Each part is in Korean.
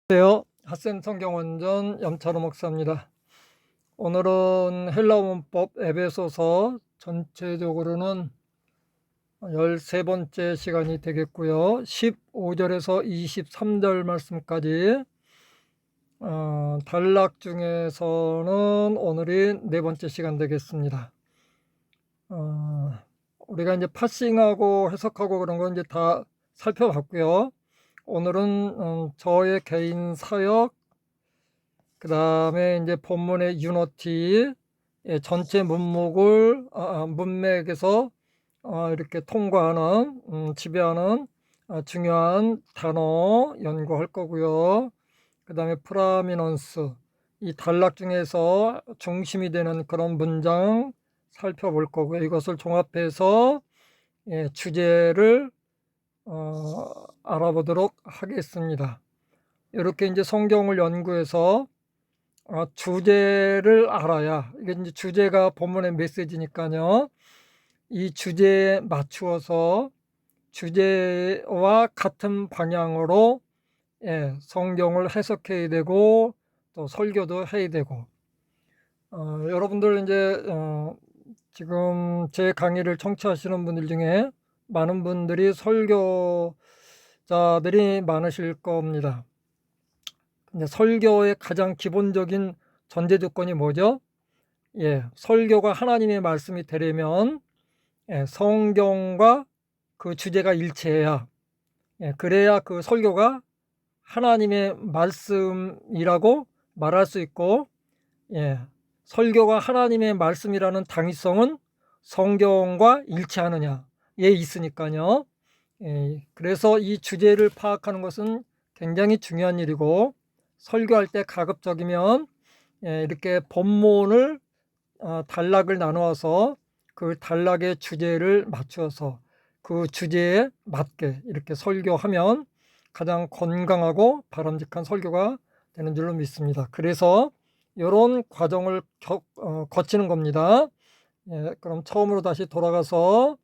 안녕하세요. 핫센 성경원전 염차로 목사입니다. 오늘은 헬라어 문법 에베소서 전체적으로는 13번째 시간이 되겠고요. 15절에서 23절 말씀까지 단락 중에서는 오늘이 네 번째 시간 되겠습니다. 우리가 이제 파싱하고 해석하고 그런 건 이제 다 살펴봤고요. 오늘은 저의 개인 사역, 그 다음에 이제 본문의 유너티, 전체 문맥을 문맥에서 이렇게 통과하는 지배하는 중요한 단어 연구할 거고요. 그 다음에 프라미넌스, 이 단락 중에서 중심이 되는 그런 문장 살펴볼 거고요. 이것을 종합해서 주제를 알아보도록 하겠습니다. 이렇게 이제 성경을 연구해서 주제를 알아야, 이게 이제 주제가 본문의 메시지니까요. 이 주제에 맞추어서 주제와 같은 방향으로 성경을 해석해야 되고 또 설교도 해야 되고, 여러분들 이제 지금 제 강의를 청취하시는 분들 중에 많은 분들이 설교자들이 많으실 겁니다. 근데 설교의 가장 기본적인 전제 조건이 뭐죠? 설교가 하나님의 말씀이 되려면 성경과 그 주제가 일치해야, 그래야 그 설교가 하나님의 말씀이라고 말할 수 있고, 설교가 하나님의 말씀이라는 당위성은 성경과 일치하느냐에 있으니까요. 그래서 이 주제를 파악하는 것은 굉장히 중요한 일이고, 설교할 때 가급적이면 이렇게 본문을 단락을 나누어서 그 단락의 주제를 맞추어서 그 주제에 맞게 이렇게 설교하면 가장 건강하고 바람직한 설교가 되는 줄로 믿습니다. 그래서 이런 과정을 거치는 겁니다. 그럼 처음으로 다시 돌아가서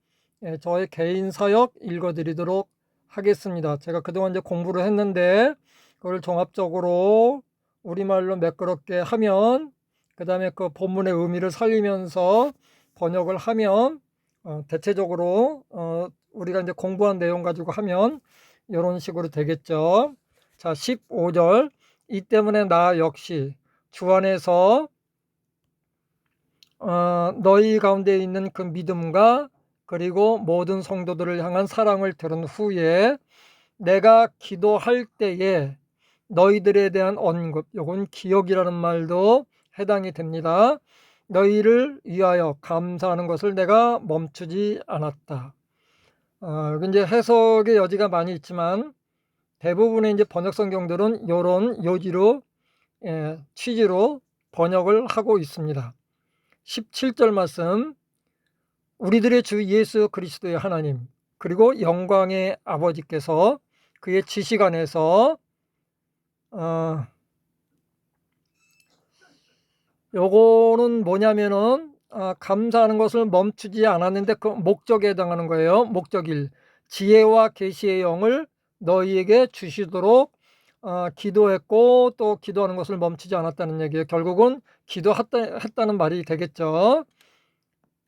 저의 개인 사역 읽어드리도록 하겠습니다. 제가 그동안 이제 공부를 했는데 그걸 종합적으로 우리말로 매끄럽게 하면, 그 다음에 그 본문의 의미를 살리면서 번역을 하면 대체적으로 우리가 이제 공부한 내용 가지고 하면 이런 식으로 되겠죠. 자, 15절. 이 때문에 나 역시 주 안에서 너희 가운데 있는 그 믿음과 그리고 모든 성도들을 향한 사랑을 들은 후에 내가 기도할 때에 너희들에 대한 언급, 요건 기억이라는 말도 해당이 됩니다. 너희를 위하여 감사하는 것을 내가 멈추지 않았다. 이제 해석의 여지가 많이 있지만 대부분의 이제 번역 성경들은 이런 요지로 취지로 번역을 하고 있습니다. 17절 말씀, 우리들의 주 예수 그리스도의 하나님 그리고 영광의 아버지께서 그의 지식 안에서 요거는 뭐냐면은 감사하는 것을 멈추지 않았는데 그 목적에 해당하는 거예요. 목적일, 지혜와 계시의 영을 너희에게 주시도록 기도했고 또 기도하는 것을 멈추지 않았다는 얘기예요. 결국은 기도했다는 말이 되겠죠.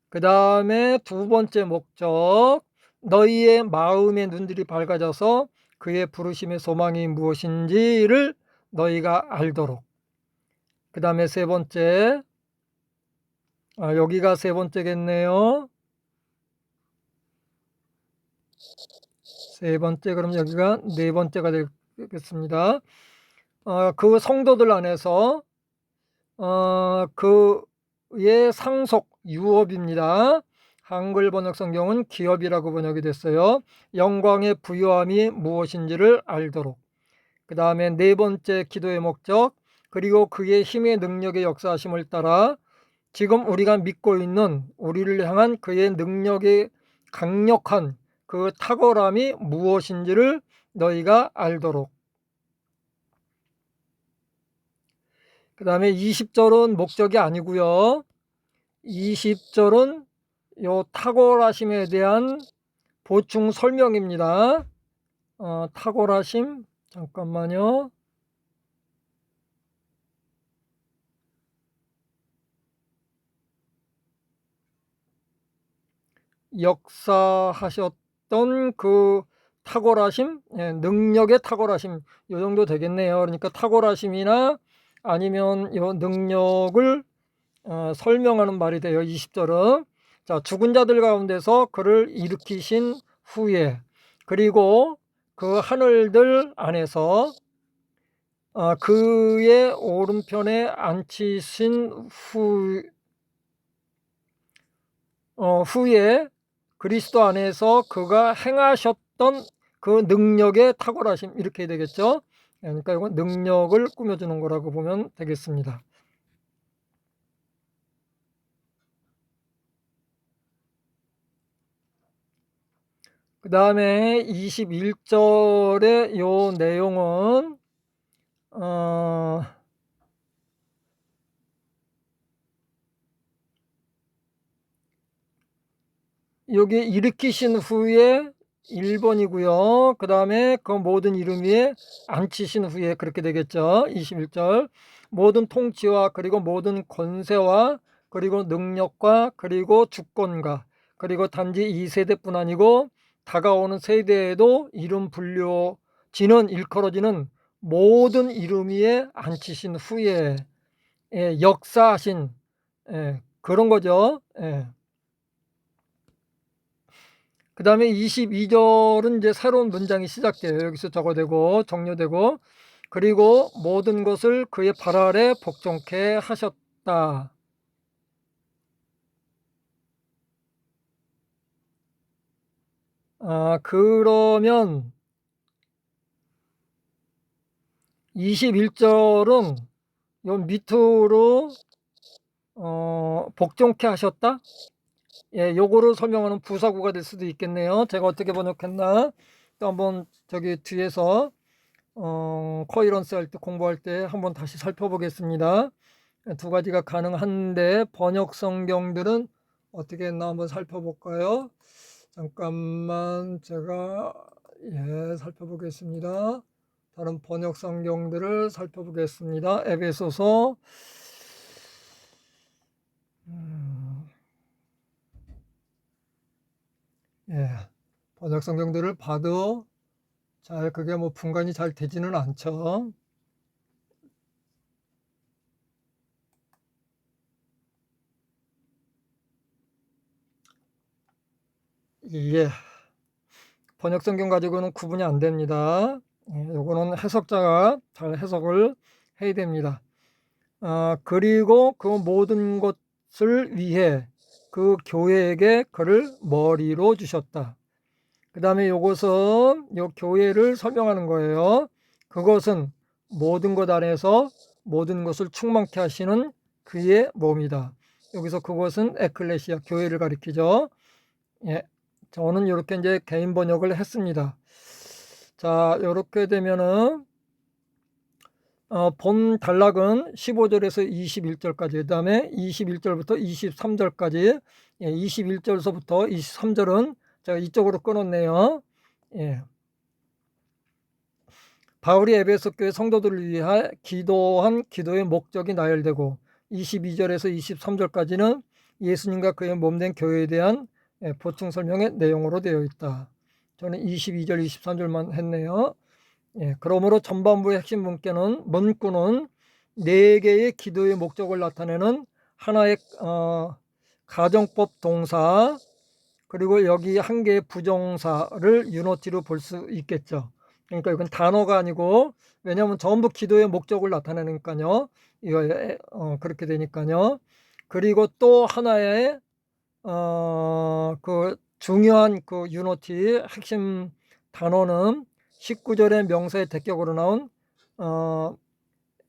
그 다음에 두 번째 목적, 너희의 마음의 눈들이 밝아져서 그의 부르심의 소망이 무엇인지를 너희가 알도록. 그 다음에 세 번째, 여기가 세 번째겠네요. 세 번째, 그럼 여기가 네 번째가 되겠습니다. 그 성도들 안에서 그의 상속, 유업입니다. 한글 번역 성경은 기업이라고 번역이 됐어요. 영광의 부요함이 무엇인지를 알도록. 그 다음에 네 번째 기도의 목적, 그리고 그의 힘의 능력의 역사하심을 따라 지금 우리가 믿고 있는 우리를 향한 그의 능력의 강력한 그 탁월함이 무엇인지를 너희가 알도록. 그 다음에 20절은 목적이 아니고요. 20절은 요 탁월하심에 대한 보충 설명입니다. 탁월하심, 잠깐만요. 역사하셨던 그 탁월하심, 능력의 탁월하심, 요 정도 되겠네요. 그러니까 탁월하심이나 아니면 요 능력을 설명하는 말이 돼요. 20절은. 자, 죽은 자들 가운데서 그를 일으키신 후에, 그리고 그 하늘들 안에서 그의 오른편에 앉히신 후에 그리스도 안에서 그가 행하셨던 그 능력의 탁월하심, 이렇게 되겠죠. 그러니까 이건 능력을 꾸며주는 거라고 보면 되겠습니다. 그 다음에 21절의 요 내용은 여기 일으키신 후에 1번이고요. 그 다음에 그 모든 이름 위에 앉히신 후에, 그렇게 되겠죠. 21절. 모든 통치와 그리고 모든 권세와 그리고 능력과 그리고 주권과 그리고 단지 이 세대뿐 아니고 다가오는 세대에도 이름 불려지는, 일컬어지는 모든 이름 위에 앉히신 후에 역사하신 그런 거죠. 그 다음에 22절은 이제 새로운 문장이 시작돼요. 여기서 적어되고 정료되고, 그리고 모든 것을 그의 발 아래 복종케 하셨다. 그러면 21절은 요 밑으로 복종케 하셨다. 요거를 설명하는 부사구가 될 수도 있겠네요. 제가 어떻게 번역했나 또 한번 저기 뒤에서 코이런스 할 때, 공부할 때 한번 다시 살펴보겠습니다. 두 가지가 가능한데 번역 성경들은 어떻게 했나 한번 살펴볼까요? 잠깐만 제가 살펴보겠습니다. 다른 번역 성경들을 살펴보겠습니다. 에베소서 번역 성경들을 봐도 잘 그게 뭐 분간이 잘 되지는 않죠. 번역 성경 가지고는 구분이 안 됩니다. 요거는 해석자가 잘 해석을 해야 됩니다. 그리고 그 모든 것을 위해 그 교회에게 그를 머리로 주셨다. 그 다음에 요것은 요 교회를 설명하는 거예요. 그것은 모든 것 안에서 모든 것을 충만케 하시는 그의 몸이다. 여기서 그것은 에클레시아, 교회를 가리키죠. 저는 이렇게 이제 개인 번역을 했습니다. 자, 이렇게 되면은 본 단락은 15절에서 21절까지, 그 다음에 21절부터 23절까지, 21절서부터 23절은 제가 이쪽으로 끊었네요. 바울이 에베소 교회 성도들을 위해 기도한 기도의 목적이 나열되고, 22절에서 23절까지는 예수님과 그의 몸된 교회에 대한 보충 설명의 내용으로 되어 있다. 저는 22절, 23절만 했네요. 그러므로 전반부의 핵심 문구는 4개의 기도의 목적을 나타내는 하나의 가정법 동사, 그리고 여기 1개의 부정사를 유노티로 볼 수 있겠죠. 그러니까 이건 단어가 아니고, 왜냐하면 전부 기도의 목적을 나타내니까요. 이거 그렇게 되니까요. 그리고 또 하나의 그 중요한 그 유노티 핵심 단어는 19절의 명사의 대격으로 나온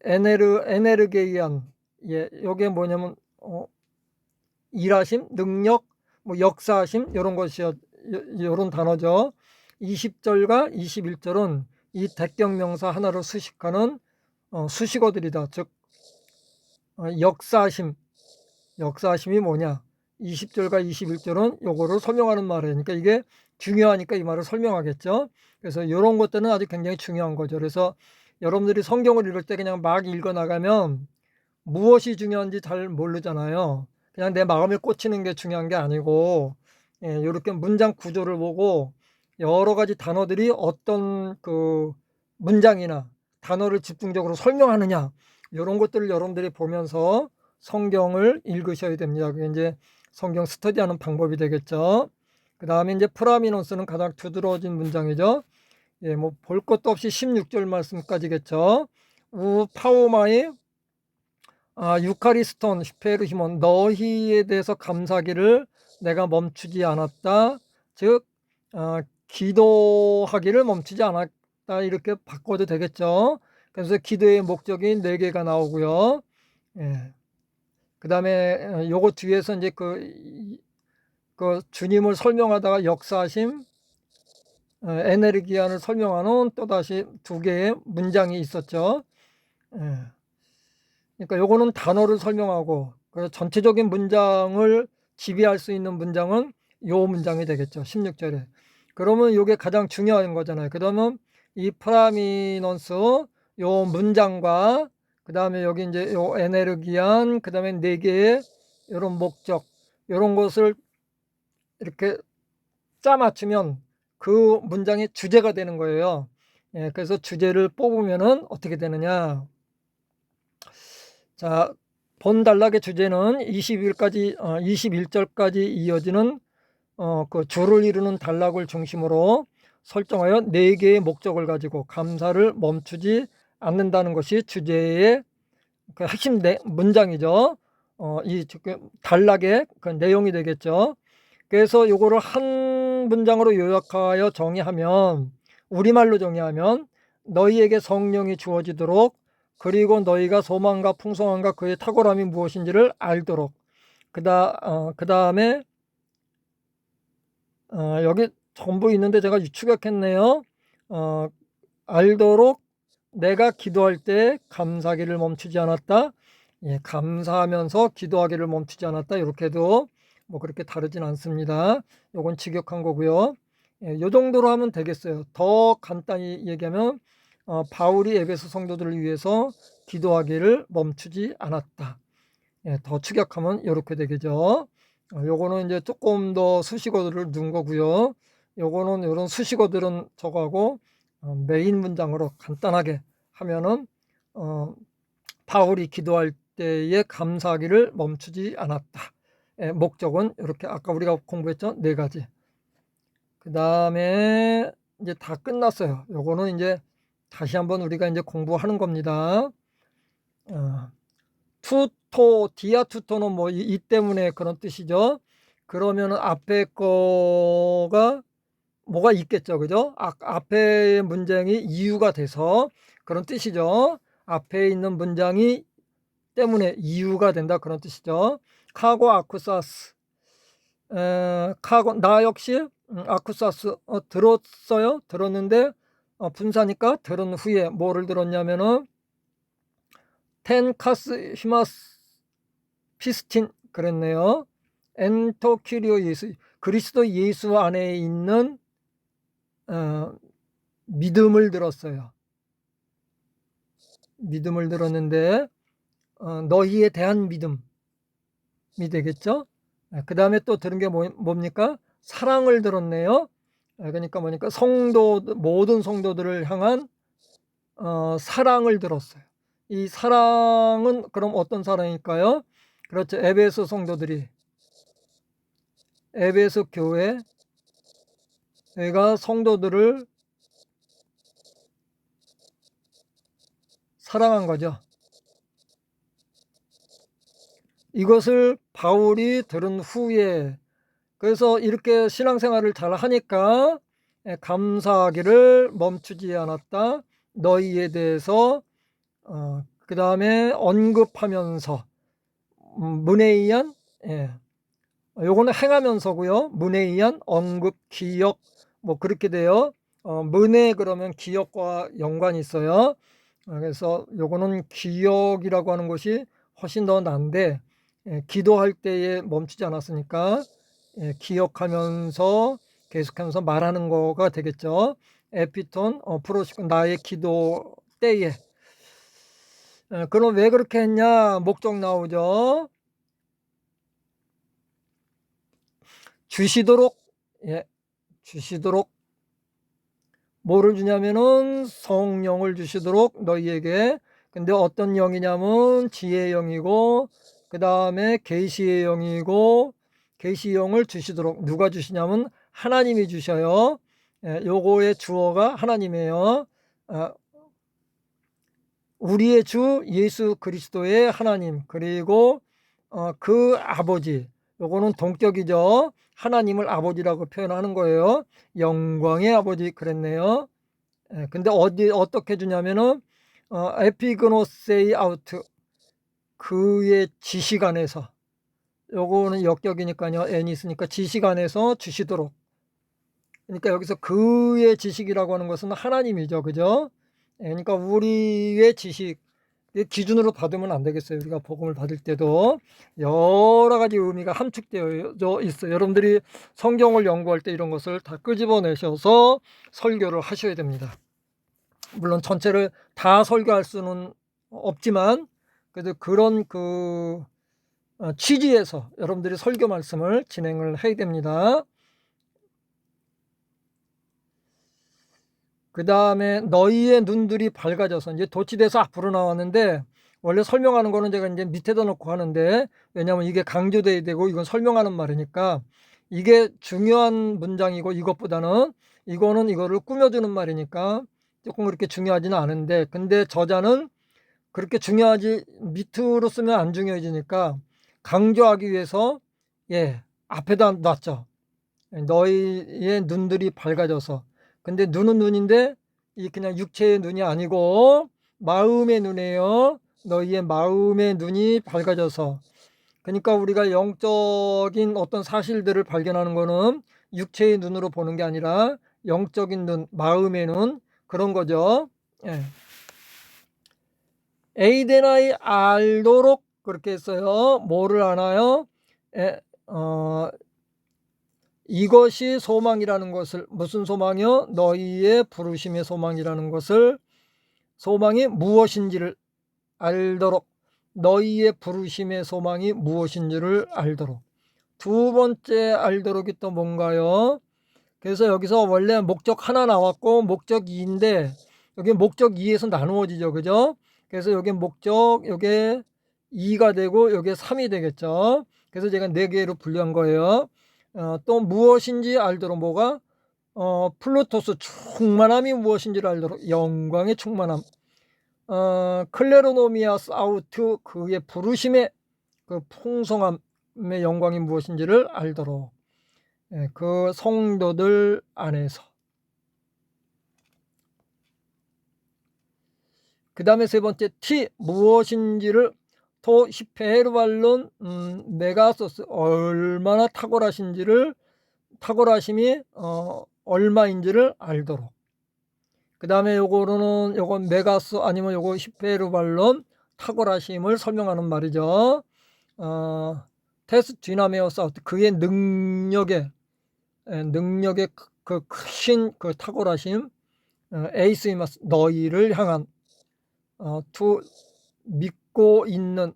에네르게이안, 요게 뭐냐면 일하심, 능력, 뭐 역사하심, 이런 것이요, 이런 단어죠. 20절과 21절은 이 대격명사 하나로 수식하는 수식어들이다. 즉 역사하심이 뭐냐? 20절과 21절은 요거를 설명하는 말이에요. 그러니까 이게 중요하니까 이 말을 설명하겠죠. 그래서 이런 것들은 아주 굉장히 중요한 거죠. 그래서 여러분들이 성경을 읽을 때 그냥 막 읽어 나가면 무엇이 중요한지 잘 모르잖아요. 그냥 내 마음에 꽂히는 게 중요한 게 아니고, 이렇게 문장 구조를 보고 여러 가지 단어들이 어떤 그 문장이나 단어를 집중적으로 설명하느냐, 이런 것들을 여러분들이 보면서 성경을 읽으셔야 됩니다. 그게 이제 성경 스터디하는 방법이 되겠죠. 그 다음에 이제 프라미넌스는 가장 두드러진 문장이죠. 뭐 볼 것도 없이 16절 말씀까지겠죠. 우 파오마이 유카리스톤 히페르히몬, 너희에 대해서 감사하기를 내가 멈추지 않았다. 즉 기도하기를 멈추지 않았다, 이렇게 바꿔도 되겠죠. 그래서 기도의 목적인 4개가 나오고요. 그 다음에 요거 뒤에서 이제 그 주님을 설명하다가 역사심, 에네르기안을 설명하는 또다시 2개의 문장이 있었죠. 그러니까 요거는 단어를 설명하고, 그래서 전체적인 문장을 지배할 수 있는 문장은 요 문장이 되겠죠. 16절에. 그러면 요게 가장 중요한 거잖아요. 그러면 이 프라미넌스 요 문장과 그 다음에 여기 이제 요 에네르기안, 그 다음에 4개의 요런 목적, 요런 것을 이렇게 짜 맞추면 그 문장의 주제가 되는 거예요. 그래서 주제를 뽑으면은 어떻게 되느냐. 자, 본 단락의 주제는 21절까지 이어지는 그 주를 이루는 단락을 중심으로 설정하여 4개의 목적을 가지고 감사를 멈추지 않는다는 것이 주제의 그 핵심 문장이죠. 이 단락의 그 내용이 되겠죠. 그래서 요거를 한 문장으로 요약하여 정의하면, 우리말로 정의하면, 너희에게 성령이 주어지도록, 그리고 너희가 소망과 풍성함과 그의 탁월함이 무엇인지를 알도록, 그 다음에 여기 전부 있는데 제가 추격했네요. 알도록 내가 기도할 때 감사하기를 멈추지 않았다. 감사하면서 기도하기를 멈추지 않았다. 이렇게도 뭐 그렇게 다르진 않습니다. 요건 직역한 거고요. 요 정도로 하면 되겠어요. 더 간단히 얘기하면 바울이 에베소 성도들을 위해서 기도하기를 멈추지 않았다. 더 축약하면 이렇게 되겠죠. 요거는 이제 조금 더 수식어들을 넣은 거고요. 요거는 이런 수식어들은 저거하고 메인 문장으로 간단하게 하면은 바울이 기도할 때에 감사하기를 멈추지 않았다. 목적은 이렇게 아까 우리가 공부했죠. 4가지. 그 다음에 이제 다 끝났어요. 요거는 이제 다시 한번 우리가 이제 공부하는 겁니다. 투토, 디아투토는 뭐 이 때문에 그런 뜻이죠. 그러면은 앞에 거가 뭐가 있겠죠. 그죠? 앞에 문장이 이유가 돼서 그런 뜻이죠. 앞에 있는 문장이 때문에 이유가 된다, 그런 뜻이죠. 카고 아쿠사스, 카고 나 역시 아쿠사스 들었어요. 들었는데 분사니까 들은 후에 뭐를 들었냐면은 텐카스 히마스 피스틴 그랬네요. 엔토 큐리오 예수, 그리스도 예수 안에 있는 믿음을 들었어요. 믿음을 들었는데 너희에 대한 믿음이 되겠죠. 그 다음에 또 들은 게 뭡니까? 사랑을 들었네요. 그러니까 뭐니까 모든 성도들을 향한 사랑을 들었어요. 이 사랑은 그럼 어떤 사랑일까요? 그렇죠. 에베소 성도들이, 에베소 교회가 성도들을 사랑한 거죠. 이것을 바울이 들은 후에, 그래서 이렇게 신앙생활을 잘 하니까 감사하기를 멈추지 않았다. 너희에 대해서 그 다음에 언급하면서 문에 의한, 요거는 행하면서고요. 문에 의한 언급, 기억, 뭐 그렇게 돼요. 문에 그러면 기억과 연관이 있어요. 그래서 요거는 기억이라고 하는 것이 훨씬 더 난데, 기도할 때에 멈추지 않았으니까 기억하면서 계속하면서 말하는 거가 되겠죠. 에피톤 프로시콘, 나의 기도 때에. 그럼 왜 그렇게 했냐? 목적 나오죠. 주시도록, 주시도록, 뭐를 주냐면은 성령을 주시도록 너희에게. 근데 어떤 영이냐면 지혜의 영이고, 그 다음에 계시의 영이고, 계시의 영을 주시도록 누가 주시냐면 하나님이 주셔요. 요거의 주어가 하나님이에요. 우리의 주 예수 그리스도의 하나님, 그리고 그 아버지, 요거는 동격이죠. 하나님을 아버지라고 표현하는 거예요. 영광의 아버지 그랬네요. 근데 어떻게 주냐면은 에피그노세이 아우트, 그의 지식 안에서, 요거는 역격이니까요. n이 있으니까 지식 안에서 주시도록. 그러니까 여기서 그의 지식이라고 하는 것은 하나님이죠. 그죠? 그러니까 우리의 지식 기준으로 받으면 안 되겠어요. 우리가 복음을 받을 때도 여러 가지 의미가 함축되어 있어요. 여러분들이 성경을 연구할 때 이런 것을 다 끄집어내셔서 설교를 하셔야 됩니다. 물론 전체를 다 설교할 수는 없지만 그래도 그런 취지에서 여러분들이 설교 말씀을 진행을 해야 됩니다. 그 다음에 너희의 눈들이 밝아져서, 이제 도치돼서 앞으로 나왔는데, 원래 설명하는 거는 제가 이제 밑에다 놓고 하는데, 왜냐하면 이게 강조돼야 되고 이건 설명하는 말이니까 이게 중요한 문장이고, 이것보다는 이거는 이거를 꾸며주는 말이니까 조금 그렇게 중요하지는 않은데, 근데 저자는 그렇게 중요하지, 밑으로 쓰면 안 중요해지니까 강조하기 위해서 앞에다 놨죠. 너희의 눈들이 밝아져서. 근데 눈은 눈인데 이 그냥 육체의 눈이 아니고 마음의 눈이에요. 너희의 마음의 눈이 밝아져서. 그러니까 우리가 영적인 어떤 사실들을 발견하는 거는 육체의 눈으로 보는 게 아니라 영적인 눈, 마음의 눈, 그런 거죠. 에이데나이 알도록 그렇게 했어요. 뭐를 아나요? 이것이 소망이라는 것을, 무슨 소망이요? 너희의 부르심의 소망이라는 것을, 소망이 무엇인지를 알도록, 너희의 부르심의 소망이 무엇인지를 알도록. 두 번째 알도록이 또 뭔가요? 그래서 여기서 원래 목적 하나 나왔고 목적 2인데 여기 목적 2에서 나누어지죠. 그죠? 그래서 여기 목적, 여기 2가 되고 여기 3이 되겠죠. 그래서 제가 4개로 분류한 거예요. 또 무엇인지 알도록, 뭐가? 플루토스, 충만함이 무엇인지를 알도록, 영광의 충만함. 클레로노미아스 아우트, 그의 부르심의 그 풍성함의 영광이 무엇인지를 알도록. 그 성도들 안에서. 그 다음에 세 번째 T, 무엇인지를, 토 히페르발론 메가소스, 얼마나 탁월하심이 얼마인지를 알도록. 그 다음에 요건 메가스 아니면 요거 히페르발론, 탁월하심을 설명하는 말이죠. 테스 디나메오스, 그의 능력의 그 크신 그 탁월하심, 에이스이마스, 너희를 향한, 투, 믿고 있는,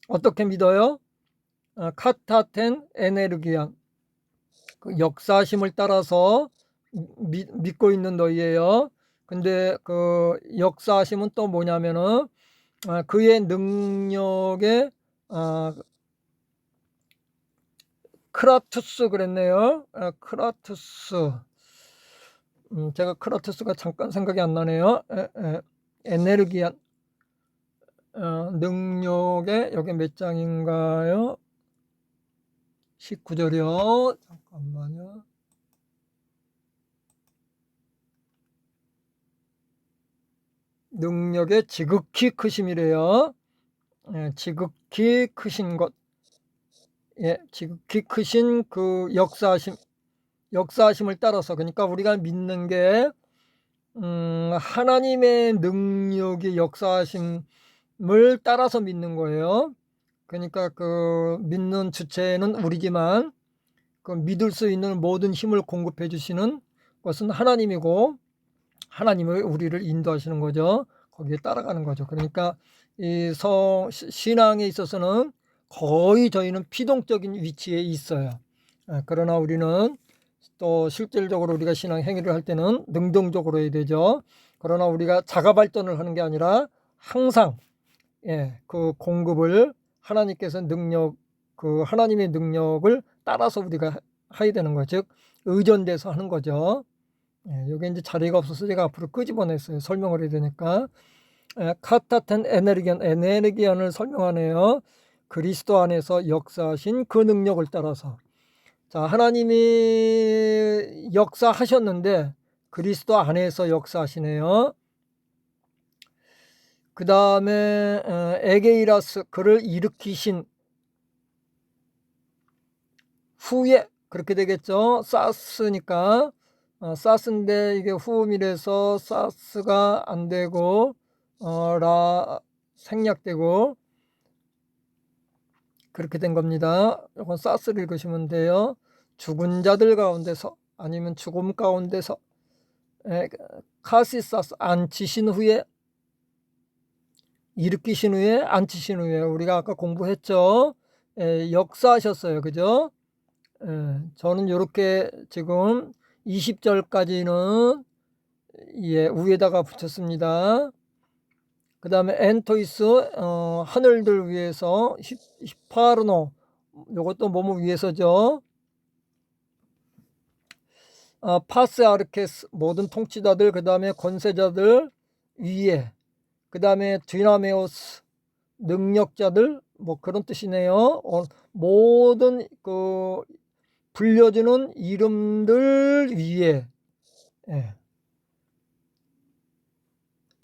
어떻게 믿어요? 카타텐 에네르기안, 그 역사심을 따라서 믿고 있는 너희예요. 근데 그 역사심은 또 뭐냐면은 그의 능력에 크라투스 그랬네요. 크라투스. 제가 크라투스가 잠깐 생각이 안 나네요. 에네르기안, 능력의, 여기 몇 장인가요? 19절이요. 잠깐만요. 능력의 지극히 크심이래요. 지극히 크신 것. 지극히 크신 그 역사하심을 따라서. 그러니까 우리가 믿는 게 하나님의 능력의 역사하심을 따라서 믿는 거예요. 그러니까 그 믿는 주체는 우리지만 그 믿을 수 있는 모든 힘을 공급해 주시는 것은 하나님이고, 하나님이 우리를 인도하시는 거죠. 거기에 따라가는 거죠. 그러니까 이 신앙에 있어서는 거의 저희는 피동적인 위치에 있어요. 그러나 우리는 또 실질적으로 우리가 신앙 행위를 할 때는 능동적으로 해야 되죠. 그러나 우리가 자가 발전을 하는 게 아니라 항상 그 공급을 하나님께서 그 하나님의 능력을 따라서 우리가 해야 되는 거죠. 즉 의존돼서 하는 거죠. 여기 이제 자리가 없어서 제가 앞으로 끄집어냈어요. 설명을 해야 되니까. 카타텐 에네르기언을 설명하네요. 그리스도 안에서 역사하신 그 능력을 따라서. 자, 하나님이 역사하셨는데 그리스도 안에서 역사하시네요. 그 다음에 에게이라스, 그를 일으키신 후에, 그렇게 되겠죠. 사스니까 사스인데 이게 후음이라서 사스가 안 되고 생략되고 그렇게 된 겁니다. 이건 사스를 읽으시면 돼요. 죽은 자들 가운데서, 아니면 죽음 가운데서, 카시사스, 앉히신 후에, 일으키신 후에, 앉히신 후에, 우리가 아까 공부했죠. 역사하셨어요. 그죠? 저는 이렇게 지금 20절까지는 위에다가 붙였습니다. 그 다음에 엔토이스, 하늘들 위에서, 히파르노, 요것도 뭐뭐 위에서죠. 파스 아르케스, 모든 통치자들, 그 다음에 권세자들 위에, 그 다음에 디나메오스, 능력자들, 뭐 그런 뜻이네요. 모든 그 불려주는 이름들 위에,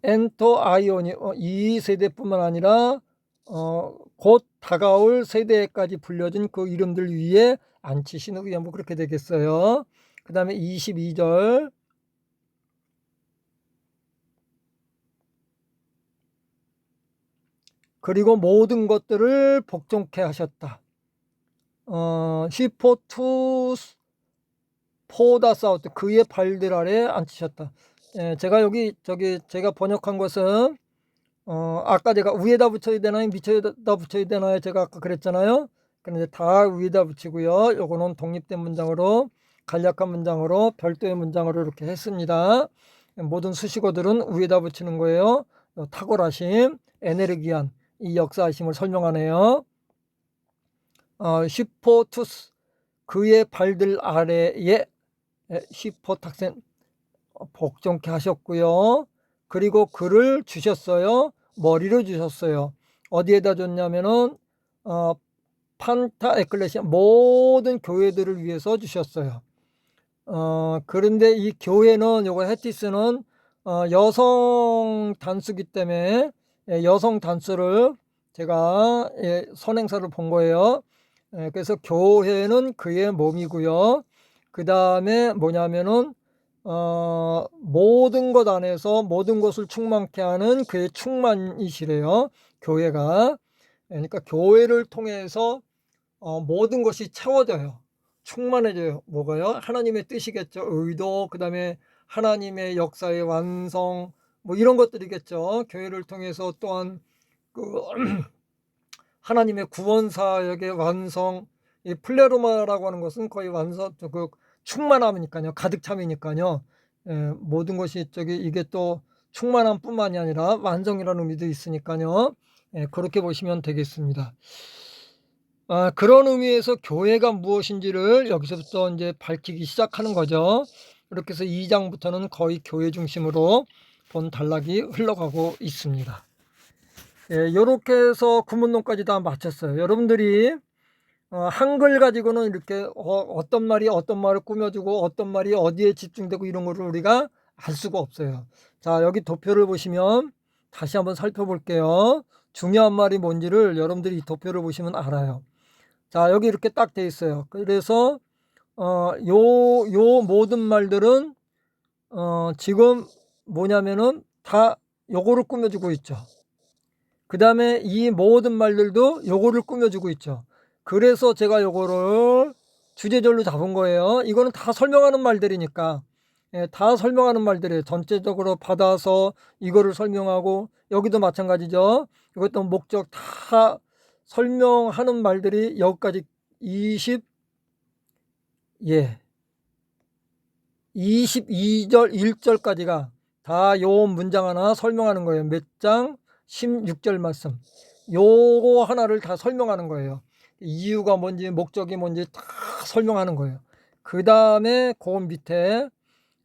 엔토 아이오니, 이 세대뿐만 아니라 곧 다가올 세대까지 불려진 그 이름들 위에 앉히신 후에, 뭐 그렇게 되겠어요. 그 다음에 22절, 그리고 모든 것들을 복종케 하셨다. 히포투스 포다사우트, 그의 발들 아래 앉히셨다. 제가 제가 번역한 것은 아까 제가 위에다 붙여야 되나요, 밑에다 붙여야 되나요, 제가 아까 그랬잖아요. 그런데 다 위에다 붙이고요. 요거는 독립된 문장으로, 간략한 문장으로, 별도의 문장으로 이렇게 했습니다. 모든 수식어들은 위에다 붙이는 거예요. 탁월하심, 에네르기안, 이 역사하심을 설명하네요. 히포투스, 그의 발들 아래에, 히포탁센, 복종케 하셨고요. 그리고 그를 주셨어요. 머리를 주셨어요. 어디에다 줬냐면은 판타 에클레시아, 모든 교회들을 위해서 주셨어요. 그런데 이 교회는, 요거 헤티스는 여성 단수기 때문에 여성 단수를 제가 선행사를 본 거예요. 그래서 교회는 그의 몸이고요. 그 다음에 뭐냐면은 모든 것 안에서 모든 것을 충만케 하는 그의 충만이시래요. 교회가. 그러니까 교회를 통해서 모든 것이 채워져요. 충만해져요. 뭐가요? 하나님의 뜻이겠죠. 의도, 그 다음에 하나님의 역사의 완성, 뭐 이런 것들이겠죠. 교회를 통해서 또한 그 하나님의 구원 사역의 완성, 이 플레로마라고 하는 것은 거의 완성, 그 충만함이니까요. 가득 참이니까요. 모든 것이 이게 또 충만함뿐만이 아니라 완성이라는 의미도 있으니까요. 그렇게 보시면 되겠습니다. 그런 의미에서 교회가 무엇인지를 여기서부터 이제 밝히기 시작하는 거죠. 이렇게 해서 2장부터는 거의 교회 중심으로 본 단락이 흘러가고 있습니다. 이렇게 해서 구문론까지 다 마쳤어요. 여러분들이 한글 가지고는 이렇게 어떤 말이 어떤 말을 꾸며주고 어떤 말이 어디에 집중되고 이런 거를 우리가 알 수가 없어요. 자, 여기 도표를 보시면 다시 한번 살펴볼게요. 중요한 말이 뭔지를 여러분들이 이 도표를 보시면 알아요. 자, 여기 이렇게 딱 돼 있어요. 그래서 요 모든 말들은 지금 뭐냐면은 다 요거를 꾸며주고 있죠. 그 다음에 이 모든 말들도 요거를 꾸며주고 있죠. 그래서 제가 요거를 주제절로 잡은 거예요. 이거는 다 설명하는 말들이니까. 다 설명하는 말들이에요. 전체적으로 받아서 이거를 설명하고, 여기도 마찬가지죠. 이것도 목적 다 설명하는 말들이 여기까지 22절 1절까지가 다 요 문장 하나 설명하는 거예요. 몇 장? 16절 말씀. 요거 하나를 다 설명하는 거예요. 이유가 뭔지 목적이 뭔지 다 설명하는 거예요. 그 다음에 그 밑에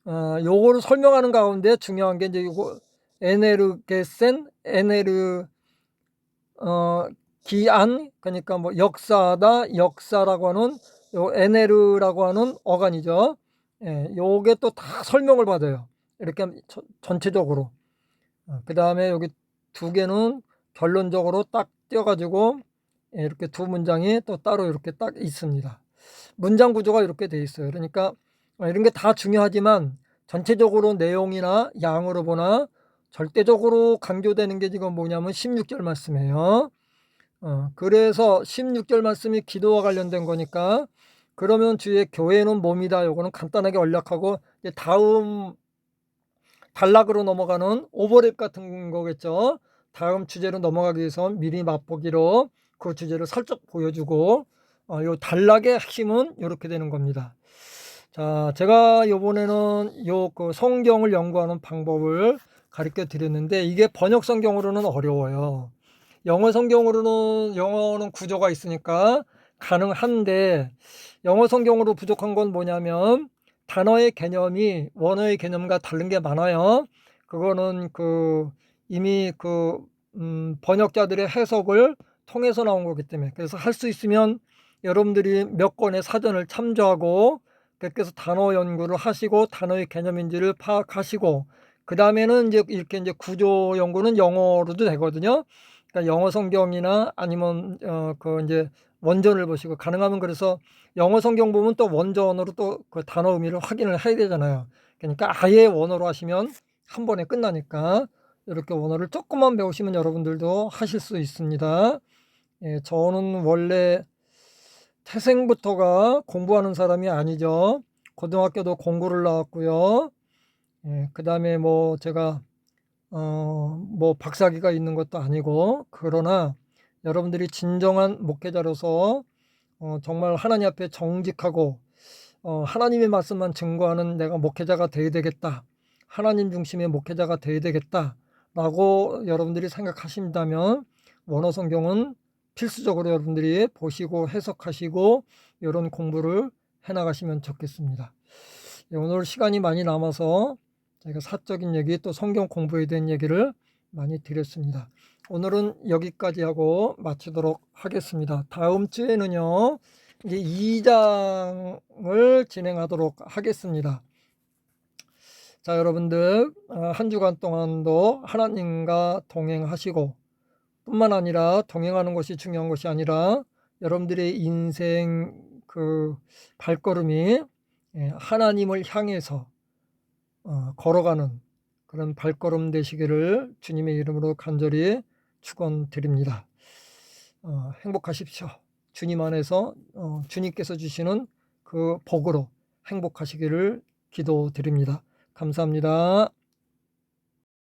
요거를 설명하는 가운데 중요한 게 이제 요거 에네르게센, 기안, 그러니까 뭐 역사다, 역사라고 하는 요 에네르라고 하는 어간이죠. 요게 또 다 설명을 받아요. 이렇게 전체적으로. 그 다음에 여기 두 개는 결론적으로 딱 띄어가지고 이렇게 두 문장이 또 따로 이렇게 딱 있습니다. 문장 구조가 이렇게 돼 있어요. 그러니까 이런 게 다 중요하지만 전체적으로 내용이나 양으로 보나 절대적으로 강조되는 게 지금 뭐냐면 16절 말씀이에요. 그래서 16절 말씀이 기도와 관련된 거니까, 그러면 주의 교회는 몸이다. 요거는 간단하게 언략하고 이제 다음 단락으로 넘어가는 오버랩 같은 거겠죠. 다음 주제로 넘어가기 위해서 미리 맛보기로 그 주제를 살짝 보여주고, 요 단락의 핵심은 이렇게 되는 겁니다. 자, 제가 요번에는 그 성경을 연구하는 방법을 가르쳐 드렸는데, 이게 번역 성경으로는 어려워요. 영어는 구조가 있으니까 가능한데, 영어 성경으로 부족한 건 뭐냐면 단어의 개념이 원어의 개념과 다른 게 많아요. 그거는 이미 번역자들의 해석을 통해서 나온 거기 때문에, 그래서 할 수 있으면 여러분들이 몇 권의 사전을 참조하고, 그래서 단어 연구를 하시고 단어의 개념인지를 파악하시고, 그 다음에는 이제 구조 연구는 영어로도 되거든요. 그러니까 영어 성경이나 아니면 이제 원전을 보시고, 가능하면 그래서 영어 성경 보면 또 원전으로 또 그 단어 의미를 확인을 해야 되잖아요. 그러니까 아예 원어로 하시면 한 번에 끝나니까 이렇게 원어를 조금만 배우시면 여러분들도 하실 수 있습니다. 저는 원래 태생부터가 공부하는 사람이 아니죠. 고등학교도 공고를 나왔고요. 그 다음에 뭐 제가 뭐 박사학위가 있는 것도 아니고, 그러나 여러분들이 진정한 목회자로서 정말 하나님 앞에 정직하고 하나님의 말씀만 증거하는 내가 목회자가 되어야 되겠다, 하나님 중심의 목회자가 되어야 되겠다 라고 여러분들이 생각하신다면 원어 성경은 필수적으로 여러분들이 보시고 해석하시고 이런 공부를 해나가시면 좋겠습니다. 오늘 시간이 많이 남아서 제가 사적인 얘기, 또 성경 공부에 대한 얘기를 많이 드렸습니다. 오늘은 여기까지 하고 마치도록 하겠습니다. 다음 주에는요, 이제 2장을 진행하도록 하겠습니다. 자, 여러분들 한 주간 동안도 하나님과 동행하시고, 뿐만 아니라 동행하는 것이 중요한 것이 아니라 여러분들의 인생 발걸음이 하나님을 향해서 걸어가는 그런 발걸음 되시기를 주님의 이름으로 간절히 축원드립니다. 행복하십시오. 주님 안에서 주님께서 주시는 그 복으로 행복하시기를 기도드립니다. 감사합니다.